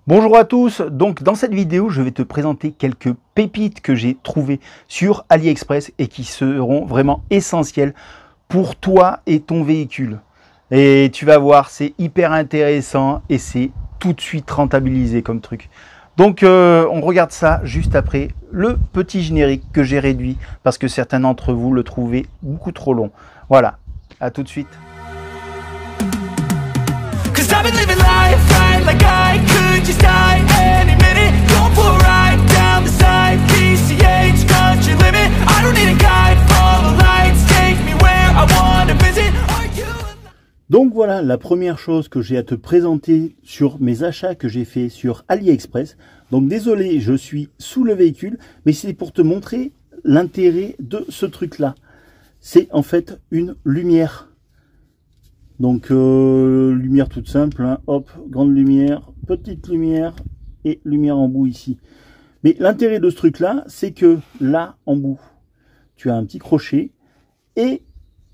Bonjour à tous, donc dans cette vidéo je vais te présenter quelques pépites que j'ai trouvées sur AliExpress et qui seront vraiment essentielles pour toi et ton véhicule. Et tu vas voir, c'est hyper intéressant et c'est tout de suite rentabilisé comme truc. Donc on regarde ça juste après le petit générique que j'ai réduit parce que certains d'entre vous le trouvaient beaucoup trop long. Voilà, à tout de suite. I've been living life right like I could just die any minute. Going for a ride down the side, PCH country limit. I don't need a guide, follow lights, take me where I want to visit. Donc voilà la première chose que j'ai à te présenter sur mes achats que j'ai fait sur AliExpress. Donc désolé, je suis sous le véhicule, mais c'est pour te montrer l'intérêt de ce truc là. C'est en fait une lumière. Donc lumière toute simple, hein. Hop, grande lumière, petite lumière et lumière en bout ici. Mais l'intérêt de ce truc là, c'est que là en bout, tu as un petit crochet et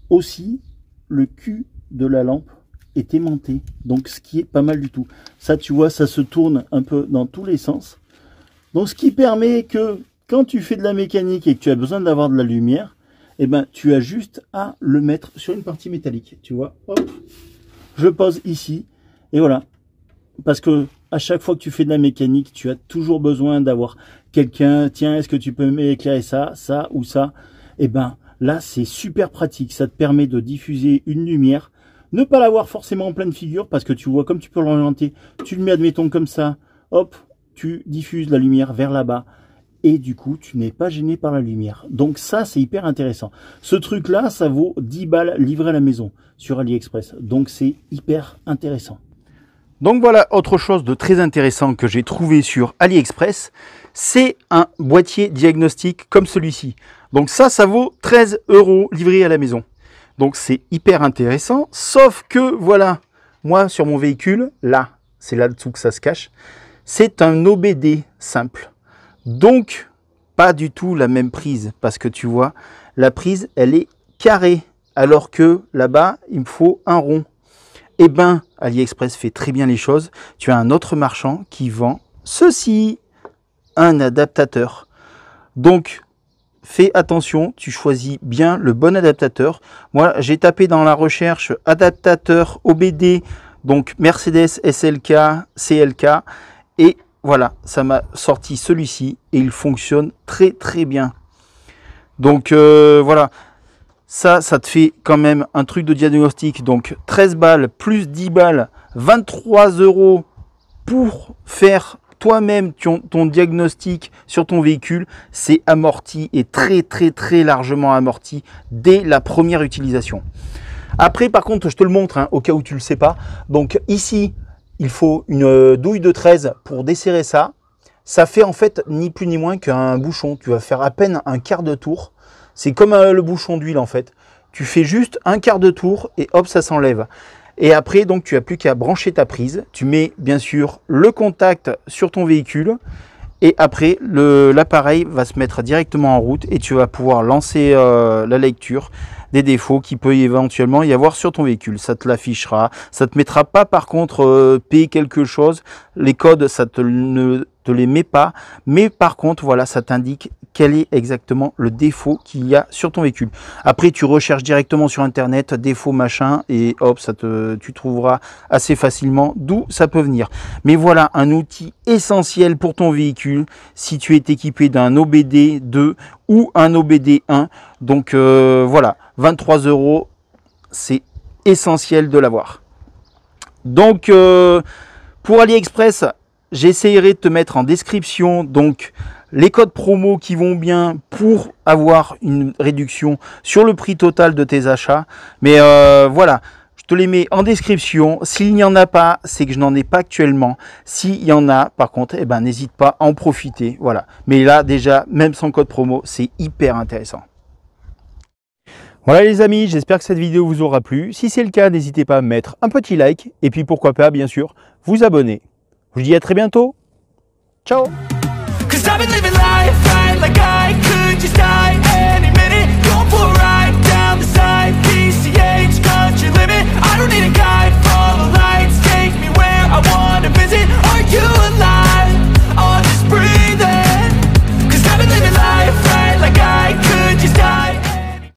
aussi le cul de la lampe est aimanté. Donc ce qui est pas mal du tout. Ça tu vois, ça se tourne un peu dans tous les sens. Donc ce qui permet que quand tu fais de la mécanique et que tu as besoin d'avoir de la lumière, eh ben, tu as juste à le mettre sur une partie métallique. Tu vois, hop, je pose ici et voilà. Parce que à chaque fois que tu fais de la mécanique, tu as toujours besoin d'avoir quelqu'un. Tiens, est-ce que tu peux m'éclairer ça, ça ou ça? Eh ben, là, c'est super pratique. Ça te permet de diffuser une lumière. Ne pas l'avoir forcément en pleine figure parce que tu vois, comme tu peux l'orienter, tu le mets, admettons, comme ça. Hop, tu diffuses la lumière vers là-bas. Et du coup, tu n'es pas gêné par la lumière. Donc ça, c'est hyper intéressant. Ce truc-là, ça vaut 10 balles livré à la maison sur AliExpress. Donc c'est hyper intéressant. Donc voilà, autre chose de très intéressant que j'ai trouvé sur AliExpress, c'est un boîtier diagnostic comme celui-ci. Donc ça vaut 13 € livré à la maison. Donc c'est hyper intéressant, sauf que voilà, moi sur mon véhicule, là, c'est là-dessous que ça se cache, c'est un OBD simple. Donc, pas du tout la même prise, parce que tu vois, la prise, elle est carrée, alors que là-bas, il me faut un rond. Eh bien, AliExpress fait très bien les choses. Tu as un autre marchand qui vend ceci, un adaptateur. Donc, fais attention, tu choisis bien le bon adaptateur. Moi, j'ai tapé dans la recherche adaptateur OBD, donc Mercedes SLK, CLK, et voilà, ça m'a sorti celui-ci et il fonctionne très très bien. Donc voilà, ça te fait quand même un truc de diagnostic. Donc 13 balles plus 10 balles, 23 € pour faire toi-même ton diagnostic sur ton véhicule. C'est amorti et très très très largement amorti dès la première utilisation. Après par contre, je te le montre hein, au cas où tu ne le sais pas. Donc ici, il faut une douille de 13 pour desserrer ça. Ça fait en fait ni plus ni moins qu'un bouchon. Tu vas faire à peine un quart de tour. C'est comme le bouchon d'huile en fait. Tu fais juste un quart de tour et hop, ça s'enlève. Et après, donc, tu n'as plus qu'à brancher ta prise. Tu mets bien sûr le contact sur ton véhicule. Et après, l'appareil va se mettre directement en route et tu vas pouvoir lancer la lecture des défauts qu'il peut éventuellement y avoir sur ton véhicule. Ça te l'affichera. Ça ne te mettra pas par contre P quelque chose. Les codes, ça ne te les met pas. Mais par contre, voilà, ça t'indique quel est exactement le défaut qu'il y a sur ton véhicule. Après, tu recherches directement sur Internet, défaut machin, et hop, tu trouveras assez facilement d'où ça peut venir. Mais voilà, un outil essentiel pour ton véhicule si tu es équipé d'un OBD 2 ou un OBD 1. Donc voilà, 23 €, c'est essentiel de l'avoir. Donc pour AliExpress, j'essaierai de te mettre en description donc les codes promo qui vont bien pour avoir une réduction sur le prix total de tes achats. Mais voilà, je te les mets en description. S'il n'y en a pas, c'est que je n'en ai pas actuellement. S'il y en a, par contre, eh ben, n'hésite pas à en profiter. Voilà. Mais là, déjà, même sans code promo, c'est hyper intéressant. Voilà les amis, j'espère que cette vidéo vous aura plu. Si c'est le cas, n'hésitez pas à mettre un petit like. Et puis pourquoi pas, bien sûr, vous abonner. Je vous dis à très bientôt. Ciao! I've been living life right like I could just die any minute. Going for a ride down the side, PCH country limit. I don't need a guide, follow lights, take me where I want.